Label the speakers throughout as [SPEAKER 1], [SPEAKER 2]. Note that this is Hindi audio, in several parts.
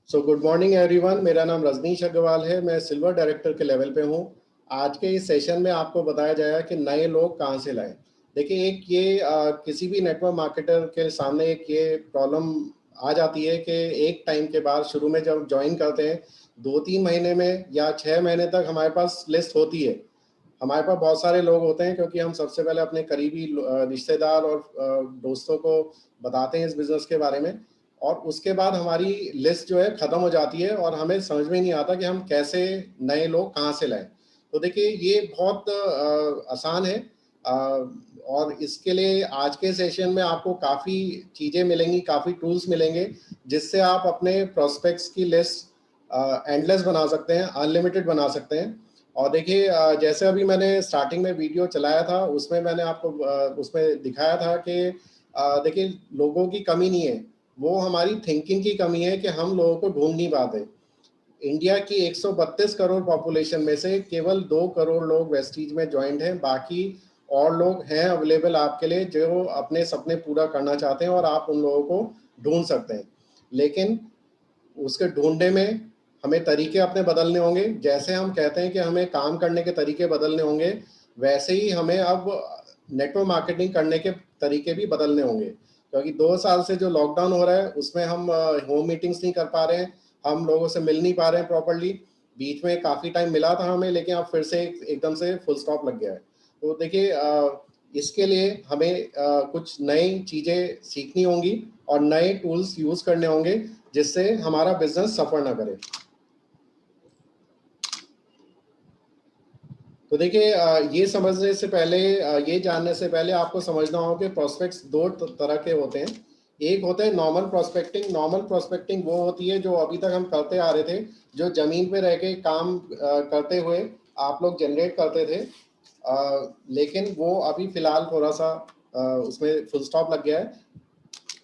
[SPEAKER 1] So good morning everyone. मेरा नाम रजनीश अग्रवाल है। मैं सिल्वर डायरेक्टर के लेवल पे हूँ। आज के इस सेशन में आपको बताया जाएगा कि नए लोग कहाँ से लाएं। देखिए, एक ये किसी भी नेटवर्क मार्केटर के सामने एक ये प्रॉब्लम आ जाती है कि एक टाइम के बाद शुरू में जब ज्वाइन करते हैं 2-3 महीने में या 6 महीने तक हमारे पास लिस्ट होती है। हमारे पास बहुत सारे लोग होते हैं क्योंकि हम सबसे पहले अपने करीबी रिश्तेदार और दोस्तों को बताते हैं इस बिज़नेस के बारे में, और उसके बाद हमारी लिस्ट जो है ख़त्म हो जाती है और हमें समझ में नहीं आता कि हम कैसे नए लोग कहाँ से लाएं। तो देखिए, ये बहुत आसान है। और इसके लिए आज के सेशन में आपको काफ़ी चीज़ें मिलेंगी, काफ़ी टूल्स मिलेंगे जिससे आप अपने प्रोस्पेक्ट्स की लिस्ट एंडलेस बना सकते हैं, अनलिमिटेड बना सकते हैं। और देखिए, जैसे अभी मैंने स्टार्टिंग में वीडियो चलाया था उसमें मैंने आपको उसमें दिखाया था कि देखिए, लोगों की कमी नहीं है, वो हमारी थिंकिंग की कमी है कि हम लोगों को ढूंढ नहीं पाते। इंडिया की 132 करोड़ पॉपुलेशन में से केवल 2 करोड़ लोग वेस्टीज में ज्वाइंट हैं। बाकी और लोग हैं अवेलेबल आपके लिए जो अपने सपने पूरा करना चाहते हैं और आप उन लोगों को ढूंढ सकते हैं। लेकिन उसके ढूंढने में हमें तरीके अपने बदलने होंगे। जैसे हम कहते हैं कि हमें काम करने के तरीके बदलने होंगे, वैसे ही हमें अब नेटवर्क मार्केटिंग करने के तरीके भी बदलने होंगे। क्योंकि 2 साल से जो लॉकडाउन हो रहा है उसमें हम होम मीटिंग्स नहीं कर पा रहे हैं, हम लोगों से मिल नहीं पा रहे हैं प्रॉपरली। बीच में काफ़ी टाइम मिला था हमें, लेकिन अब फिर से एकदम से फुल स्टॉप लग गया है। तो देखिए, इसके लिए हमें कुछ नई चीज़ें सीखनी होंगी और नए टूल्स यूज़ करने होंगे जिससे हमारा बिजनेस सफर ना करे। तो देखिए, ये समझने से पहले, ये जानने से पहले आपको समझना होगा कि प्रोस्पेक्ट्स दो तरह के होते हैं। एक होता है नॉर्मल प्रोस्पेक्टिंग। नॉर्मल प्रोस्पेक्टिंग वो होती है जो अभी तक हम करते आ रहे थे, जो जमीन पे रह के काम करते हुए आप लोग जनरेट करते थे। लेकिन वो अभी फिलहाल थोड़ा सा उसमें फुल स्टॉप लग गया है।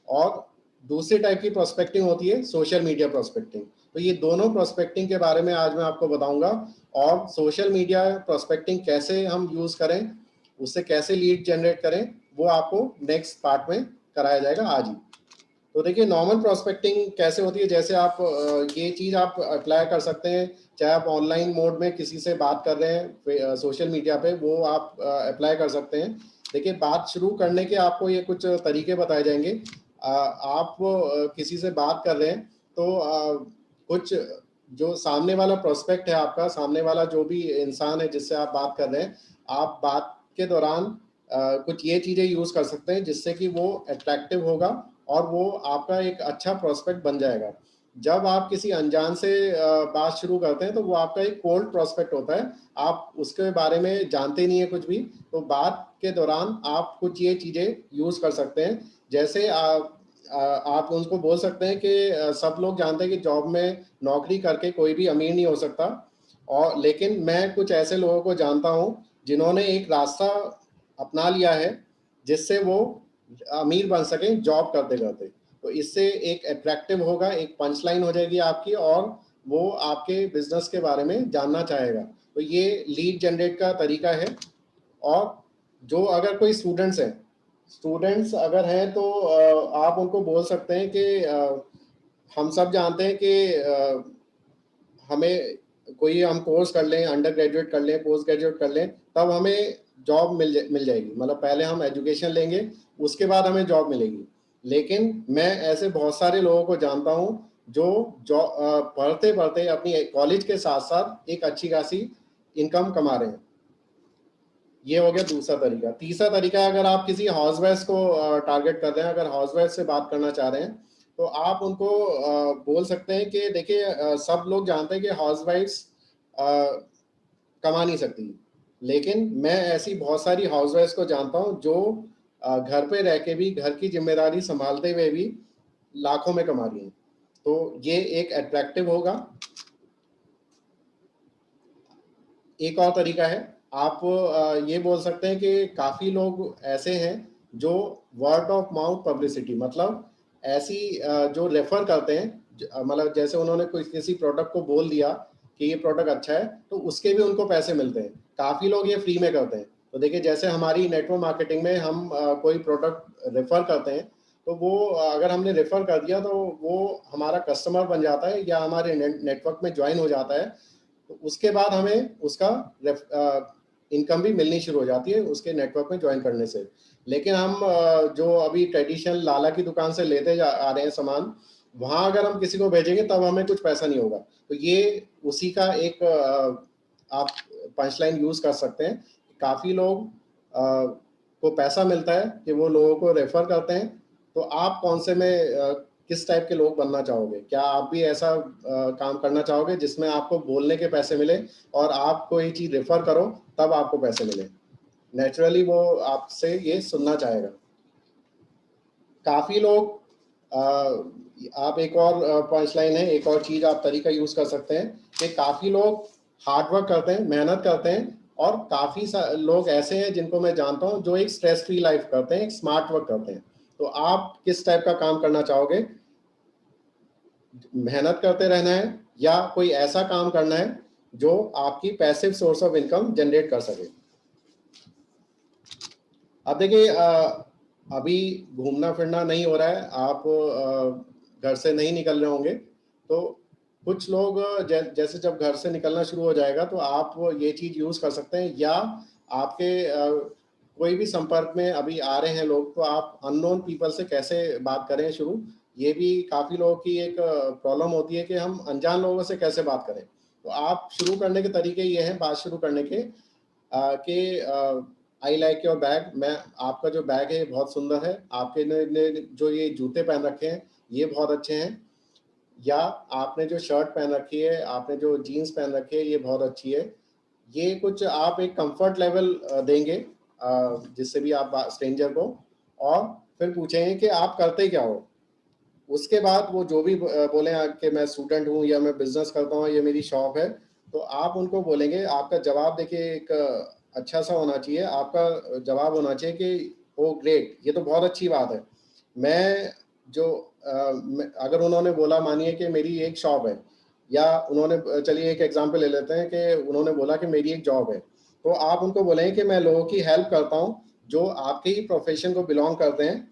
[SPEAKER 1] और दूसरी टाइप की प्रोस्पेक्टिंग होती है सोशल मीडिया प्रोस्पेक्टिंग। तो ये दोनों प्रोस्पेक्टिंग के बारे में आज मैं आपको बताऊंगा, और सोशल मीडिया प्रोस्पेक्टिंग कैसे हम यूज़ करें, उससे कैसे लीड जनरेट करें, वो आपको नेक्स्ट पार्ट में कराया जाएगा आज ही। तो देखिए, नॉर्मल प्रोस्पेक्टिंग कैसे होती है। जैसे आप ये चीज़ आप अप्लाई कर सकते हैं, चाहे आप ऑनलाइन मोड में किसी से बात कर रहे हैं सोशल मीडिया पे, वो आप अप्लाई कर सकते हैं। देखिए, बात शुरू करने के आपको ये कुछ तरीके बताए जाएंगे। आप किसी से बात कर रहे हैं तो कुछ जो सामने वाला प्रोस्पेक्ट है, आपका सामने वाला जो भी इंसान है जिससे आप बात कर रहे हैं, आप बात के दौरान कुछ ये चीज़ें यूज़ कर सकते हैं जिससे कि वो अट्रैक्टिव होगा और वो आपका एक अच्छा प्रोस्पेक्ट बन जाएगा। जब आप किसी अनजान से बात शुरू करते हैं तो वो आपका एक कोल्ड प्रोस्पेक्ट होता है, आप उसके बारे में जानते नहीं है कुछ भी। तो बात के दौरान आप कुछ ये चीज़ें यूज़ कर सकते हैं। जैसे आप उनको बोल सकते हैं कि सब लोग जानते हैं कि जॉब में नौकरी करके कोई भी अमीर नहीं हो सकता, और लेकिन मैं कुछ ऐसे लोगों को जानता हूँ जिन्होंने एक रास्ता अपना लिया है जिससे वो अमीर बन सकें जॉब करते करते। तो इससे एक अट्रैक्टिव होगा, एक पंच लाइन हो जाएगी आपकी, और वो आपके बिजनेस के बारे में जानना चाहेगा। तो ये लीड जनरेट का तरीका है। और जो अगर कोई स्टूडेंट्स अगर हैं तो आप उनको बोल सकते हैं कि हम सब जानते हैं कि हमें कोई हम कोर्स कर लें, अंडर ग्रेजुएट कर लें, पोस्ट ग्रेजुएट कर लें, तब हमें जॉब मिल जाएगी। मतलब पहले हम एजुकेशन लेंगे, उसके बाद हमें जॉब मिलेगी। लेकिन मैं ऐसे बहुत सारे लोगों को जानता हूँ जो पढ़ते पढ़ते अपनी कॉलेज के साथ साथ एक अच्छी खासी इनकम कमा रहे हैं। ये हो गया दूसरा तरीका। तीसरा तरीका, अगर आप किसी हाउसवाइफ को टारगेट कर रहे हैं, अगर हाउसवाइफ से बात करना चाह रहे हैं, तो आप उनको बोल सकते हैं कि देखिए, सब लोग जानते हैं कि हाउसवाइफ्स कमा नहीं सकती, लेकिन मैं ऐसी बहुत सारी हाउसवाइफ्स को जानता हूँ जो घर पे रह के भी, घर की जिम्मेदारी संभालते हुए भी लाखों में कमा रही हैं। तो ये एक अट्रैक्टिव होगा। एक और तरीका है, आप ये बोल सकते हैं कि काफ़ी लोग ऐसे हैं जो वर्ड ऑफ माउथ पब्लिसिटी, मतलब ऐसी जो रेफर करते हैं, मतलब जैसे उन्होंने कोई किसी प्रोडक्ट को बोल दिया कि ये प्रोडक्ट अच्छा है, तो उसके भी उनको पैसे मिलते हैं। काफ़ी लोग ये फ्री में करते हैं। तो देखिए, जैसे हमारी नेटवर्क मार्केटिंग में हम कोई प्रोडक्ट रेफर करते हैं, तो वो अगर हमने रेफर कर दिया तो वो हमारा कस्टमर बन जाता है या हमारे नेटवर्क में ज्वाइन हो जाता है। तो उसके बाद हमें उसका इनकम भी मिलनी शुरू हो जाती है उसके नेटवर्क में ज्वाइन करने से। लेकिन हम जो अभी ट्रेडिशनल लाला की दुकान से लेते आ रहे हैं सामान, वहाँ अगर हम किसी को भेजेंगे तब हमें कुछ पैसा नहीं होगा। तो ये उसी का एक आप पंच लाइन यूज कर सकते हैं। काफ़ी लोग को पैसा मिलता है कि वो लोगों को रेफर करते हैं। तो आप कौन से में किस टाइप के लोग बनना चाहोगे? क्या आप भी ऐसा काम करना चाहोगे जिसमें आपको बोलने के पैसे मिले और आप कोई चीज़ रेफर करो तब आपको पैसे मिले? नेचुरली वो आपसे ये सुनना चाहेगा। काफ़ी लोग आप एक और पंच लाइन है, एक और चीज़ आप तरीका यूज़ कर सकते हैं कि काफ़ी लोग हार्ड वर्क करते हैं, मेहनत करते हैं, और काफ़ी लोग ऐसे हैं जिनको मैं जानता हूं जो एक स्ट्रेस फ्री लाइफ करते हैं, एक स्मार्ट वर्क करते हैं। तो आप किस टाइप का काम करना चाहोगे? मेहनत करते रहना है या कोई ऐसा काम करना है जो आपकी passive source of income generate कर सके? अब देखिए अभी घूमना फिरना नहीं हो रहा है, आप घर से नहीं निकल रहे होंगे, तो कुछ लोग जैसे जब घर से निकलना शुरू हो जाएगा तो आप ये चीज़ यूज़ कर सकते हैं, या आपके कोई भी संपर्क में अभी आ रहे हैं लोग तो आप अननोन पीपल से कैसे बात करें शुरू। ये भी काफ़ी लोगों की एक प्रॉब्लम होती है कि हम अनजान लोगों से कैसे बात करें। तो आप शुरू करने के तरीके ये हैं बात शुरू करने के कि आई लाइक योर बैग, मैं आपका जो बैग है बहुत सुंदर है, आपके ने जो ये जूते पहन रखे हैं ये बहुत अच्छे हैं, या आपने जो शर्ट पहन रखी है, आपने जो जीन्स पहन रखी है ये बहुत अच्छी है। ये कुछ आप एक कंफर्ट लेवल देंगे जिससे भी आप स्ट्रेंजर को, और फिर पूछेंगे कि आप करते क्या हो। उसके बाद वो जो भी बोले कि मैं स्टूडेंट हूँ या मैं बिजनेस करता हूँ, ये मेरी शॉप है, तो आप उनको बोलेंगे। आपका जवाब देखिए एक अच्छा सा होना चाहिए। आपका जवाब होना चाहिए कि ओ ग्रेट, ये तो बहुत अच्छी बात है। मैं जो अगर उन्होंने बोला मानिए कि मेरी एक शॉप है, या उन्होंने चलिए एक एग्जांपल ले लेते हैं कि उन्होंने बोला कि मेरी एक जॉब है, तो आप उनको बोलेंगे कि मैं लोगों की हेल्प करता हूँ जो आपके ही प्रोफेशन को बिलोंग करते हैं,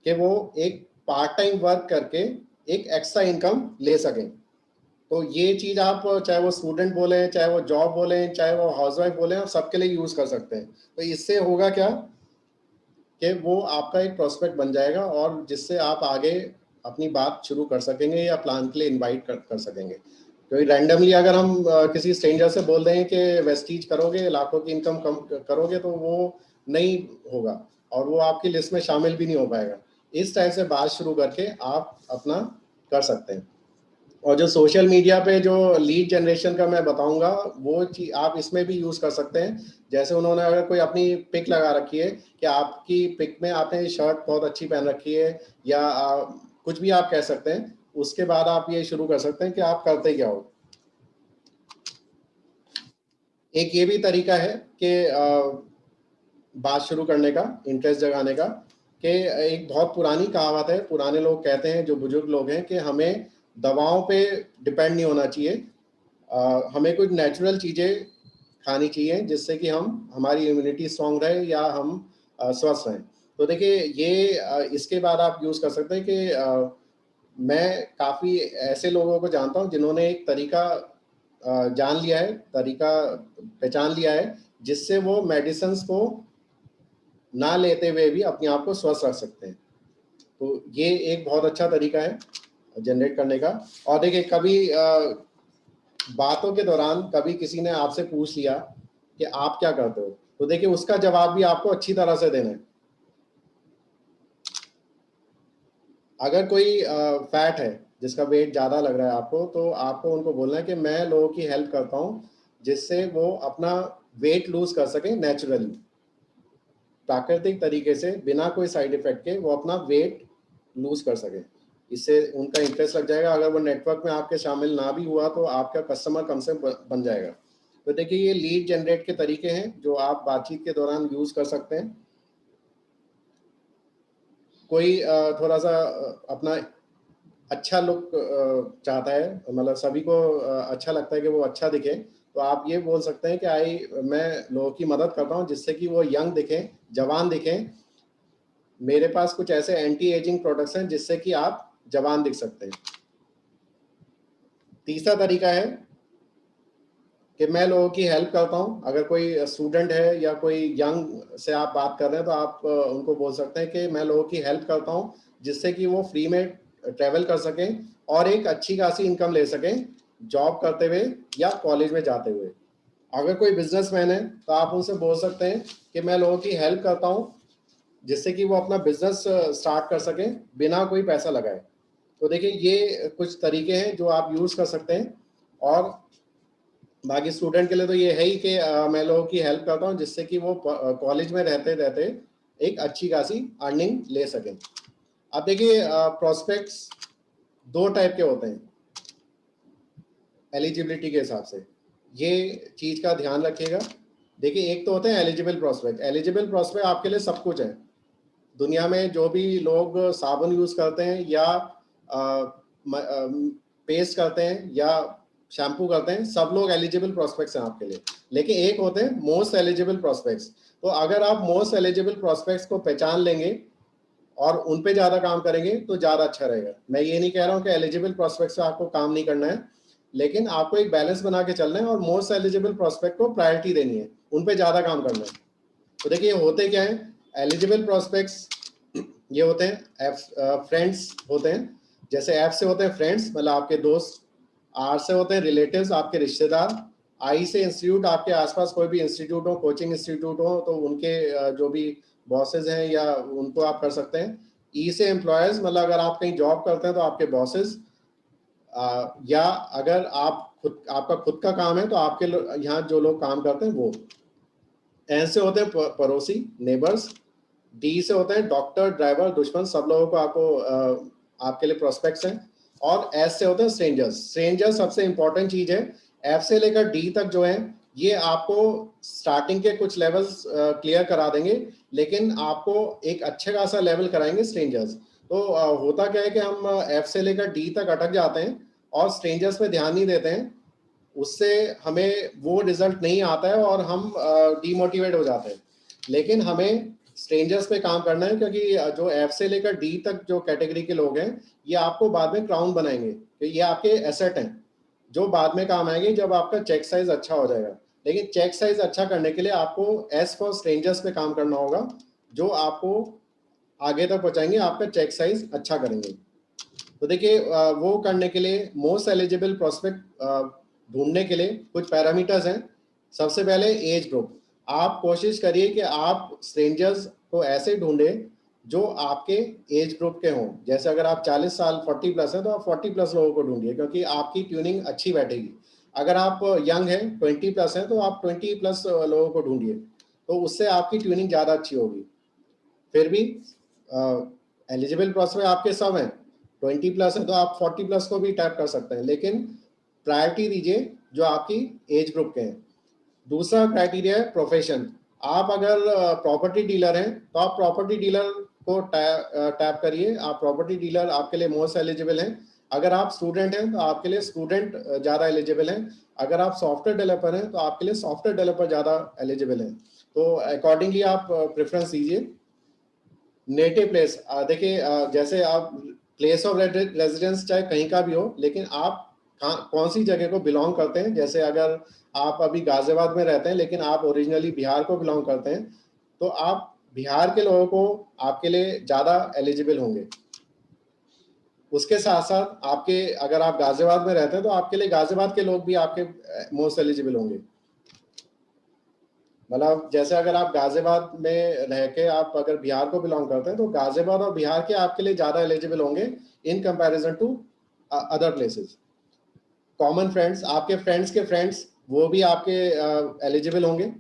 [SPEAKER 1] कि वो एक पार्ट टाइम वर्क करके एक एक्स्ट्रा इनकम ले सकें। तो ये चीज़ आप चाहे वो स्टूडेंट बोले, चाहे वो जॉब बोले, चाहे वो हाउसवाइफ बोले, आप सबके लिए यूज़ कर सकते हैं। तो इससे होगा क्या कि वो आपका एक प्रोस्पेक्ट बन जाएगा, और जिससे आप आगे अपनी बात शुरू कर सकेंगे या प्लान के लिए इनवाइट कर सकेंगे। क्योंकि रैंडमली अगर हम किसी स्ट्रेंजर से बोल दें कि वेस्टीज करोगे, लाखों की इनकम कम करोगे, तो वो नहीं होगा और वो आपकी लिस्ट में शामिल भी नहीं हो पाएगा। इस टाइप से बात शुरू करके आप अपना कर सकते हैं। और जो सोशल मीडिया पे जो लीड जनरेशन का मैं बताऊंगा, वो चीज आप इसमें भी यूज कर सकते हैं। जैसे उन्होंने अगर कोई अपनी पिक लगा रखी है कि आपकी पिक में आपने शर्ट बहुत अच्छी पहन रखी है, या कुछ भी आप कह सकते हैं, उसके बाद आप ये शुरू कर सकते हैं कि आप करते क्या हो। एक ये भी तरीका है कि बात शुरू करने का, इंटरेस्ट जगाने का, कि एक बहुत पुरानी कहावत है, पुराने लोग कहते हैं, जो बुजुर्ग लोग हैं, कि हमें दवाओं पे डिपेंड नहीं होना चाहिए। हमें कुछ नेचुरल चीज़ें खानी चाहिए जिससे कि हम हमारी इम्यूनिटी स्ट्रांग रहे या हम स्वस्थ रहें। तो देखिए ये इसके बाद आप यूज़ कर सकते हैं कि मैं काफ़ी ऐसे लोगों को जानता हूँ जिन्होंने एक तरीका जान लिया है, तरीका पहचान लिया है, जिससे वो मेडिसिन्स को ना लेते हुए भी अपने आप को स्वस्थ रख सकते हैं। तो ये एक बहुत अच्छा तरीका है जनरेट करने का। और देखिए कभी बातों के दौरान कभी किसी ने आपसे पूछ लिया कि आप क्या करते हो, तो देखिए उसका जवाब भी आपको अच्छी तरह से देना है। अगर कोई फैट है, जिसका वेट ज़्यादा लग रहा है आपको, तो आपको उनको बोलना है कि मैं लोगों की हेल्प करता हूँ जिससे वो अपना वेट लूज कर सकें नेचुरली, प्राकृतिक तरीके से, बिना कोई साइड इफेक्ट के वो अपना वेट लूज कर सके। इससे उनका इंटरेस्ट लग जाएगा। अगर वो नेटवर्क में आपके शामिल ना भी हुआ तो आपका कस्टमर कम से बन जाएगा। तो देखिए ये लीड जनरेट के तरीके हैं जो आप बातचीत के दौरान यूज कर सकते हैं। कोई थोड़ा सा अपना अच्छा लुक चाहता है, मतलब सभी को अच्छा लगता है कि वो अच्छा दिखे, तो आप ये बोल सकते हैं कि मैं लोगों की मदद करता हूँ जिससे कि वो यंग दिखें, जवान दिखें, मेरे पास कुछ ऐसे एंटी एजिंग प्रोडक्ट्स हैं जिससे कि आप जवान दिख सकते हैं। तीसरा तरीका है कि मैं लोगों की हेल्प करता हूं। अगर कोई स्टूडेंट है या कोई यंग से आप बात कर रहे हैं तो आप उनको बोल सकते हैं कि मैं लोगों की हेल्प करता हूं जिससे कि वो फ्री में ट्रैवल कर सकें और एक अच्छी खासी इनकम ले सकें जॉब करते हुए या कॉलेज में जाते हुए। अगर कोई बिजनेसमैन है तो आप उनसे बोल सकते हैं कि मैं लोगों की हेल्प करता हूं जिससे कि वो अपना बिजनेस स्टार्ट कर सकें बिना कोई पैसा लगाए। तो देखिए ये कुछ तरीके हैं जो आप यूज़ कर सकते हैं। और बाकी स्टूडेंट के लिए तो ये है ही कि मैं लोगों की हेल्प करता हूँ जिससे कि वो कॉलेज में रहते रहते एक अच्छी खासी अर्निंग ले सकें। अब देखिए प्रोस्पेक्ट्स दो टाइप के होते हैं एलिजिबिलिटी के हिसाब से, ये चीज़ का ध्यान रखिएगा। देखिए एक तो होते हैं एलिजिबल प्रोस्पेक्ट। एलिजिबल प्रोस्पेक्ट आपके लिए सब कुछ है। दुनिया में जो भी लोग साबुन यूज़ करते हैं या पेस्ट करते हैं या शैम्पू करते हैं, सब लोग एलिजिबल प्रोस्पेक्ट्स हैं आपके लिए। लेकिन एक होते हैं मोस्ट एलिजिबल प्रोस्पेक्ट्स। तो अगर आप मोस्ट एलिजिबल प्रोस्पेक्ट्स को पहचान लेंगे और उन पे ज़्यादा काम करेंगे तो ज़्यादा अच्छा रहेगा। मैं ये नहीं कह रहा हूँ कि एलिजिबल प्रोस्पेक्ट्स से आपको काम नहीं करना है, लेकिन आपको एक बैलेंस बना के चलना है और मोस्ट एलिजिबल प्रोस्पेक्ट को प्रायोरिटी देनी है, उन पे ज़्यादा काम करना है। तो देखिए होते क्या है एलिजिबल प्रोस्पेक्ट्स, ये होते हैं फ्रेंड्स होते हैं। जैसे एफ से होते हैं फ्रेंड्स मतलब आपके दोस्त, आर से होते हैं रिलेटिव्स आपके रिश्तेदार, आई से इंस्टीट्यूट आपके आसपास कोई भी इंस्टीट्यूट हो, कोचिंग इंस्टीट्यूट हो तो उनके जो भी बॉसेज हैं या उनको आप कर सकते हैं। ई से एम्प्लॉयर्स मतलब अगर आप कहीं जॉब करते हैं तो आपके बॉसेज, या अगर आप खुद आपका खुद का काम है तो आपके यहाँ जो लोग काम करते हैं वो। एन से होते हैं पड़ोसी नेबर्स, डी से होते हैं डॉक्टर ड्राइवर दुश्मन, सब लोगों को आपके लिए प्रोस्पेक्ट्स हैं। और एस से होते हैं स्ट्रेंजर्स। स्ट्रेंजर्स सबसे इंपॉर्टेंट चीज है। एफ से लेकर डी तक जो है ये आपको स्टार्टिंग के कुछ लेवल्स क्लियर करा देंगे, लेकिन आपको एक अच्छे खासा लेवल कराएंगे स्ट्रेंजर्स। तो होता क्या है कि हम एफ से लेकर डी तक अटक जाते हैं और स्ट्रेंजर्स पे ध्यान नहीं देते हैं, उससे हमें वो रिजल्ट नहीं आता है और हम डीमोटिवेट हो जाते हैं। लेकिन हमें स्ट्रेंजर्स पे काम करना है क्योंकि जो एफ से लेकर डी तक जो कैटेगरी के लोग हैं ये आपको बाद में क्राउन बनाएंगे, तो ये आपके एसेट हैं जो बाद में काम आएंगे जब आपका चेक साइज अच्छा हो जाएगा। लेकिन चेक साइज अच्छा करने के लिए आपको एस फॉर स्ट्रेंजर्स पे काम करना होगा जो आपको आगे तक पहुंचाएंगे, आपका चेक साइज अच्छा करेंगे। तो देखिए वो करने के लिए मोस्ट एलिजिबल प्रोस्पेक्ट ढूंढने के लिए कुछ पैरामीटर्स हैं। सबसे पहले एज ग्रुप। आप कोशिश करिए कि आप स्ट्रेंजर्स को ऐसे ढूंढें जो आपके एज ग्रुप के हों। जैसे अगर आप 40 साल 40 प्लस हैं तो आप 40 प्लस लोगों को ढूंढिए क्योंकि आपकी ट्यूनिंग अच्छी बैठेगी। अगर आप यंग हैं 20 प्लस हैं तो आप 20 प्लस लोगों को ढूंढिए, तो उससे आपकी ट्यूनिंग ज़्यादा अच्छी होगी। फिर भी एलिजिबल प्रोस्पेक्ट आपके सब हैं, 20 प्लस है तो आप 40 प्लस को भी टैप कर सकते हैं, लेकिन प्रायोरिटी दीजिए जो आपकी एज ग्रुप के हैं। दूसरा क्राइटेरिया है प्रोफेशन। आप अगर प्रॉपर्टी डीलर हैं तो आप प्रॉपर्टी डीलर को टैप करिए, आप प्रॉपर्टी डीलर आपके लिए मोस्ट एलिजिबल हैं। अगर आप स्टूडेंट हैं तो आपके लिए स्टूडेंट ज़्यादा एलिजिबल हैं। अगर आप सॉफ्टवेयर डेवलपर हैं तो आपके लिए सॉफ्टवेयर डेवलपर ज़्यादा एलिजिबल हैं। तो अकॉर्डिंगली आप प्रेफरेंस दीजिए। नेटिव प्लेस, देखिए जैसे आप प्लेस ऑफ रेजिडेंस चाहे कहीं का भी हो, लेकिन आप कौन सी जगह को बिलोंग करते हैं। जैसे अगर आप अभी गाजियाबाद में रहते हैं लेकिन आप ओरिजिनली बिहार को बिलोंग करते हैं तो आप बिहार के लोगों को आपके लिए ज़्यादा एलिजिबल होंगे। उसके साथ साथ आपके अगर आप गाजियाबाद में रहते हैं तो आपके लिए गाजियाबाद के लोग भी आपके मोस्ट एलिजिबल होंगे। मतलब जैसे अगर आप गाजियाबाद में रह के आप अगर बिहार को बिलोंग करते हैं तो गाजियाबाद और बिहार के आपके लिए ज़्यादा एलिजिबल होंगे in comparison to other places. Common friends, आपके फ्रेंड्स के फ्रेंड्स वो भी आपके एलिजिबल होंगे,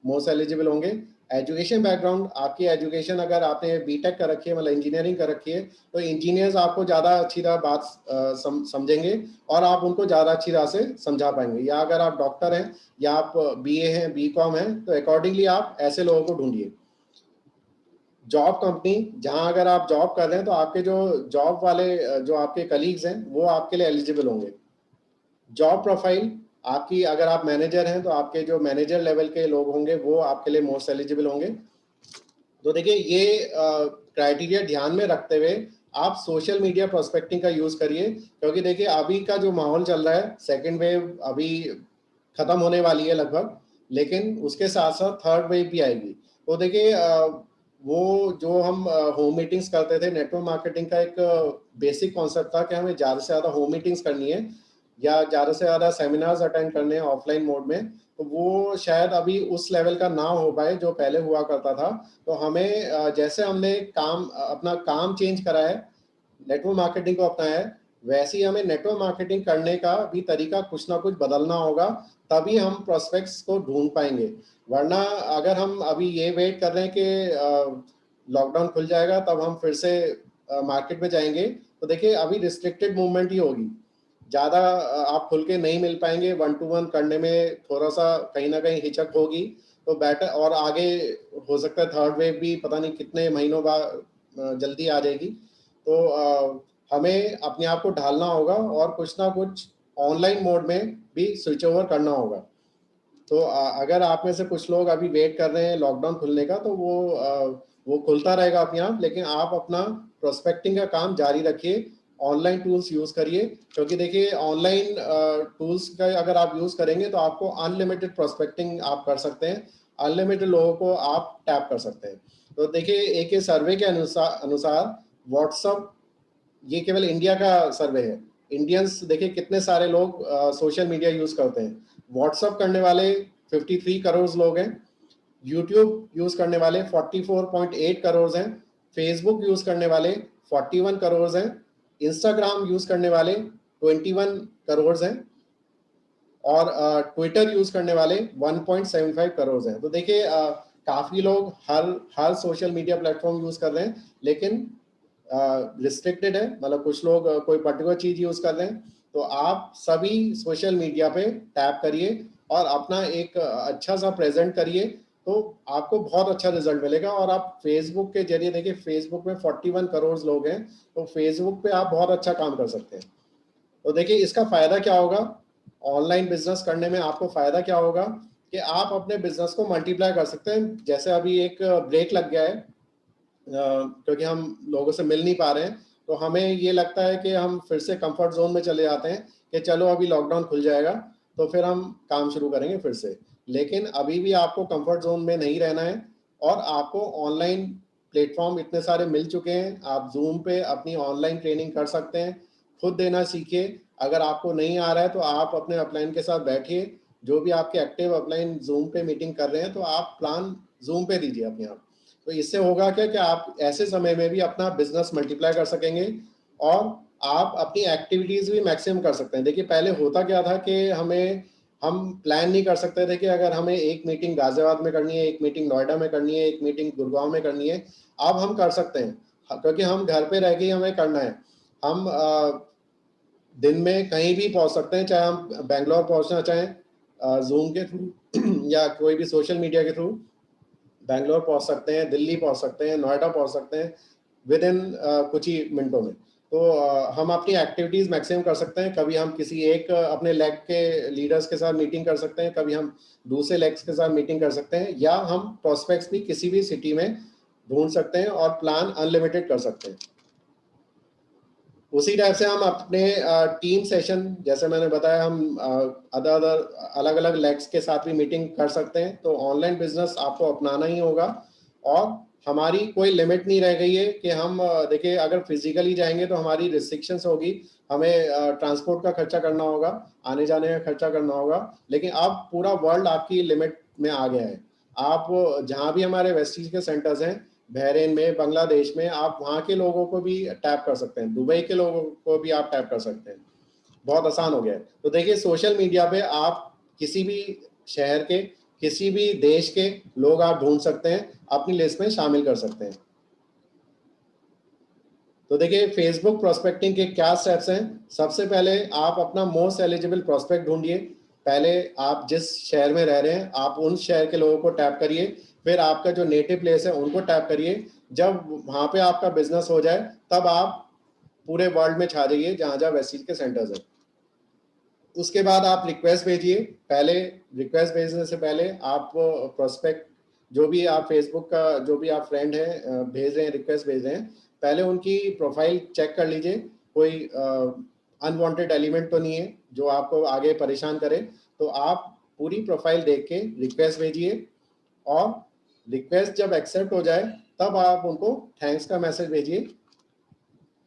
[SPEAKER 1] मोस्ट एलिजिबल होंगे। एजुकेशन बैकग्राउंड, आपकी एजुकेशन अगर आपने बीटेक कर रखी है मतलब इंजीनियरिंग कर रखी है तो इंजीनियर्स आपको ज़्यादा अच्छी तरह बात समझेंगे और आप उनको ज़्यादा अच्छी तरह से समझा पाएंगे। या अगर आप डॉक्टर हैं या आप बीए हैं बीकॉम हैं तो अकॉर्डिंगली आप ऐसे लोगों को ढूंढिए। जॉब कंपनी, जहां अगर आप जॉब कर रहे हैं तो आपके जो जॉब वाले जो आपके कलीग्स हैं वो आपके लिए एलिजिबल होंगे। जॉब प्रोफाइल आपकी, अगर आप मैनेजर हैं तो आपके जो मैनेजर लेवल के लोग होंगे वो आपके लिए मोस्ट एलिजिबल होंगे। तो देखिए ये क्राइटेरिया ध्यान में रखते हुए आप सोशल मीडिया प्रोस्पेक्टिंग का यूज करिए, क्योंकि देखिए अभी का जो माहौल चल रहा है, सेकेंड वेव अभी खत्म होने वाली है लगभग, लेकिन उसके साथ साथ थर्ड वेव भी आएगी। तो देखिए वो जो हम होम मीटिंग्स करते थे, नेटवर्क मार्केटिंग का एक बेसिक कॉन्सेप्ट था कि हमें ज़्यादा से ज़्यादा होम मीटिंग्स करनी है या ज़्यादा से ज़्यादा सेमिनार्स अटेंड करने हैं ऑफलाइन मोड में, तो वो शायद अभी उस लेवल का ना हो पाए जो पहले हुआ करता था। तो हमें जैसे हमने अपना काम चेंज करा है, नेटवर्क मार्केटिंग को अपनाया है, वैसे ही हमें नेटवर्क मार्केटिंग करने का भी तरीका कुछ ना कुछ बदलना होगा, तभी हम प्रोस्पेक्ट्स को ढूंढ पाएंगे। वरना अगर हम अभी ये वेट कर रहे हैं कि लॉकडाउन खुल जाएगा तब हम फिर से मार्केट में जाएंगे, तो देखिए अभी रिस्ट्रिक्टेड मूवमेंट ही होगी, ज़्यादा आप खुल के नहीं मिल पाएंगे, 1 to 1 करने में थोड़ा सा कहीं ना कहीं हिचक होगी। तो बेटर, और आगे हो सकता है थर्ड वेव भी पता नहीं कितने महीनों बाद जल्दी आ जाएगी। तो हमें अपने आप को ढालना होगा और कुछ ना कुछ ऑनलाइन मोड में भी स्विच ओवर करना होगा। तो अगर आप में से कुछ लोग अभी वेट कर रहे हैं लॉकडाउन खुलने का, तो वो खुलता रहेगा अपने आप, लेकिन आप अपना प्रोस्पेक्टिंग का काम जारी रखिए, ऑनलाइन टूल्स यूज करिए, क्योंकि देखिए ऑनलाइन टूल्स का अगर आप यूज करेंगे तो आपको अनलिमिटेड प्रोस्पेक्टिंग आप कर सकते हैं, अनलिमिटेड लोगों को आप टैप कर सकते हैं। तो देखिए एक सर्वे के अनुसार व्हाट्सअप, ये केवल इंडिया का सर्वे है, इंडियंस देखिए कितने सारे लोग सोशल मीडिया यूज करते हैं। व्हाट्सअप करने वाले 53 करोड़ लोग हैं, यूट्यूब यूज करने वाले 44.8 करोड़ हैं, फेसबुक यूज करने वाले 41 करोड़ हैं, इंस्टाग्राम यूज करने वाले 21 करोड़ हैं, और ट्विटर यूज करने वाले 1.75 करोड़ हैं। तो देखिए काफी लोग हर सोशल मीडिया प्लेटफॉर्म यूज कर रहे हैं, लेकिन रिस्ट्रिक्टेड है, मतलब कुछ लोग कोई पर्टिकुलर चीज यूज कर रहे हैं। तो आप सभी सोशल मीडिया पे टैप करिए और अपना एक अच्छा सा प्रेजेंट करिए, तो आपको बहुत अच्छा रिजल्ट मिलेगा। और आप फेसबुक के जरिए देखिए, फेसबुक में 41 करोड़ लोग हैं, तो फेसबुक पे आप बहुत अच्छा काम कर सकते हैं। तो देखिए इसका फायदा क्या होगा, ऑनलाइन बिजनेस करने में आपको फायदा क्या होगा कि आप अपने बिजनेस को मल्टीप्लाई कर सकते हैं। जैसे अभी एक ब्रेक लग गया है क्योंकि हम लोगों से मिल नहीं पा रहे हैं, तो हमें ये लगता है कि हम फिर से कंफर्ट जोन में चले जाते हैं कि चलो अभी लॉकडाउन खुल जाएगा तो फिर हम काम शुरू करेंगे फिर से। लेकिन अभी भी आपको कंफर्ट जोन में नहीं रहना है, और आपको ऑनलाइन प्लेटफॉर्म इतने सारे मिल चुके हैं, आप जूम पे अपनी ऑनलाइन ट्रेनिंग कर सकते हैं, खुद देना सीखिए। अगर आपको नहीं आ रहा है तो आप अपने अपलाइन के साथ बैठिए, जो भी आपके एक्टिव अपलाइन जूम पे मीटिंग कर रहे हैं तो आप प्लान जूम पे दीजिए अपने आप। तो इससे होगा क्या कि आप ऐसे समय में भी अपना बिजनेस मल्टीप्लाई कर सकेंगे और आप अपनी एक्टिविटीज भी मैक्सिमम कर सकते हैं। देखिए पहले होता क्या था कि हम प्लान नहीं कर सकते थे कि अगर हमें एक मीटिंग गाजियाबाद में करनी है, एक मीटिंग नोएडा में करनी है, एक मीटिंग गुड़गांव में करनी है। अब हम कर सकते हैं, क्योंकि हम घर पे रह के ही हमें करना है। हम दिन में कहीं भी पहुंच सकते हैं, चाहे हम बेंगलोर पहुंचना चाहें जूम के थ्रू या कोई भी सोशल मीडिया के थ्रू, बैंगलोर पहुंच सकते हैं, दिल्ली पहुंच सकते हैं, नोएडा पहुंच सकते हैं विद इन कुछ ही मिनटों में। तो हम अपनी एक्टिविटीज़ मैक्सिमम कर सकते हैं। कभी हम किसी एक अपने लेग के लीडर्स के साथ मीटिंग कर सकते हैं, कभी हम दूसरे लेग्स के साथ मीटिंग कर सकते हैं, या हम प्रोस्पेक्ट्स भी किसी भी सिटी में ढूंढ सकते हैं और प्लान अनलिमिटेड कर सकते हैं। उसी टाइप से हम अपने टीम सेशन, जैसे मैंने बताया, हम अलग अलग लेग्स के साथ भी मीटिंग कर सकते हैं। तो ऑनलाइन बिजनेस आपको अपनाना ही होगा, और हमारी कोई लिमिट नहीं रह गई है कि हम देखिए अगर फिजिकली जाएंगे तो हमारी रिस्ट्रिक्शंस होगी, हमें ट्रांसपोर्ट का खर्चा करना होगा, आने जाने का खर्चा करना होगा। लेकिन अब पूरा वर्ल्ड आपकी लिमिट में आ गया है। आप जहाँ भी हमारे वेस्टीज के सेंटर्स हैं, बहरीन में, बांग्लादेश में, आप वहाँ के लोगों को भी टैप कर सकते हैं, दुबई के लोगों को भी आप टैप कर सकते हैं। बहुत आसान हो गया है। तो देखिए सोशल मीडिया पे आप किसी भी शहर के, किसी भी देश के लोग आप ढूंढ सकते हैं, अपनी लिस्ट में शामिल कर सकते हैं। तो देखिए फेसबुक प्रोस्पेक्टिंग के क्या स्टेप्स हैं। सबसे पहले आप अपना मोस्ट एलिजिबल प्रोस्पेक्ट ढूंढिए। पहले आप जिस शहर में रह रहे हैं आप उन शहर के लोगों को टैप करिए, फिर आपका जो नेटिव प्लेस है उनको टैप करिए। जब वहाँ पे आपका बिजनेस हो जाए तब आप पूरे वर्ल्ड में छा जाइए जहाँ जहाँ वेस्टीज के सेंटर्स हैं। उसके बाद आप रिक्वेस्ट भेजिए। पहले रिक्वेस्ट भेजने से पहले आप प्रोस्पेक्ट जो भी आप फेसबुक का जो भी आप फ्रेंड है भेज रहे हैं, रिक्वेस्ट भेज रहे हैं, पहले उनकी प्रोफाइल चेक कर लीजिए, कोई अनवांटेड एलिमेंट तो नहीं है जो आपको आगे परेशान करे। तो आप पूरी प्रोफाइल देख के रिक्वेस्ट भेजिए, और रिक्वेस्ट जब एक्सेप्ट हो जाए तब आप उनको थैंक्स का मैसेज भेजिए।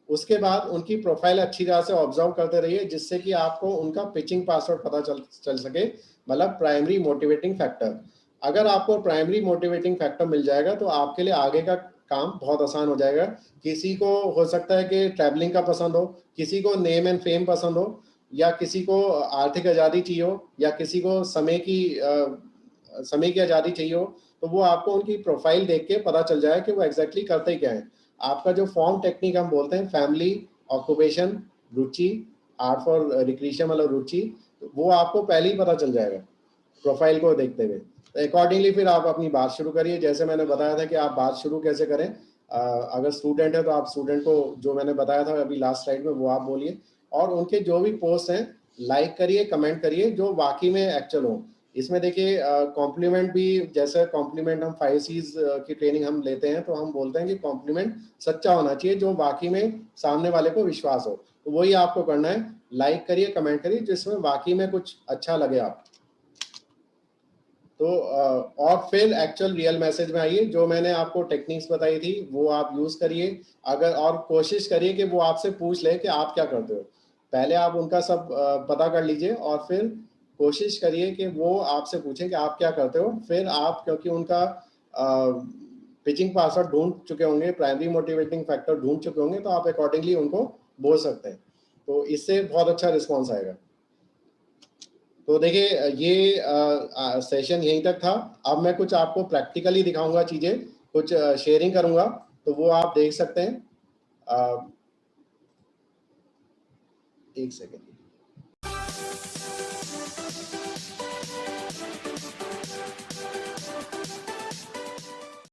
[SPEAKER 1] उसके बाद उनकी प्रोफाइल अच्छी तरह से ऑब्जर्व करते रहिए, जिससे कि आपको उनका पिचिंग पासवर्ड पता चल सके, मतलब प्राइमरी मोटिवेटिंग फैक्टर। अगर आपको प्राइमरी मोटिवेटिंग फैक्टर मिल जाएगा तो आपके लिए आगे का काम बहुत आसान हो जाएगा। किसी को हो सकता है कि ट्रैवलिंग का पसंद हो, किसी को नेम एंड फेम पसंद हो, या किसी को आर्थिक आज़ादी चाहिए हो, या किसी को समय की आज़ादी चाहिए हो, तो वो आपको उनकी प्रोफाइल देख के पता चल जाए कि वो एग्जैक्टली करते क्या है। आपका जो फॉर्म टेक्निक हम बोलते हैं, family, occupation, Ruchi, art for recreation मतलब रुचि, वो आपको पहले ही पता चल जाएगा प्रोफाइल को देखते हुए। तो अकॉर्डिंगली फिर आप अपनी बात शुरू करिए। जैसे मैंने बताया था कि आप बात शुरू कैसे करें, अगर स्टूडेंट है तो आप स्टूडेंट को जो मैंने बताया था अभी लास्ट स्लाइड में वो आप बोलिए, और उनके जो भी पोस्ट हैं लाइक करिए, कमेंट करिए जो वाकई में एक्चुअल हो। इसमें देखिए कॉम्प्लीमेंट भी, जैसे कॉम्प्लीमेंट हम 5 C's की ट्रेनिंग हम लेते हैं, तो हम बोलते हैं कि कॉम्प्लीमेंट सच्चा होना चाहिए, जो वाकई में सामने वाले को विश्वास हो। तो वही आपको करना है, लाइक करिए, कमेंट करिए जिसमें वाकई में कुछ अच्छा लगे आप तो। और फिर एक्चुअल रियल मैसेज में आइए। जो मैंने आपको टेक्निक्स बताई थी वो आप यूज करिए। अगर और कोशिश करिए कि वो आपसे पूछ ले कि आप क्या करते हो, पहले आप उनका सब पता कर लीजिए, और फिर कोशिश करिए कि वो आपसे पूछें कि आप क्या करते हो। फिर आप, क्योंकि उनका पिचिंग पासवर्ड ढूंढ चुके होंगे, प्राइमरी मोटिवेटिंग फैक्टर ढूंढ चुके होंगे, तो आप अकॉर्डिंगली उनको बोल सकते हैं। तो इससे बहुत अच्छा रिस्पॉन्स आएगा। तो देखिए ये सेशन यहीं तक था। अब मैं कुछ आपको प्रैक्टिकली दिखाऊंगा चीज़ें, कुछ शेयरिंग करूंगा, तो वो आप देख सकते हैं। एक सेकेंड।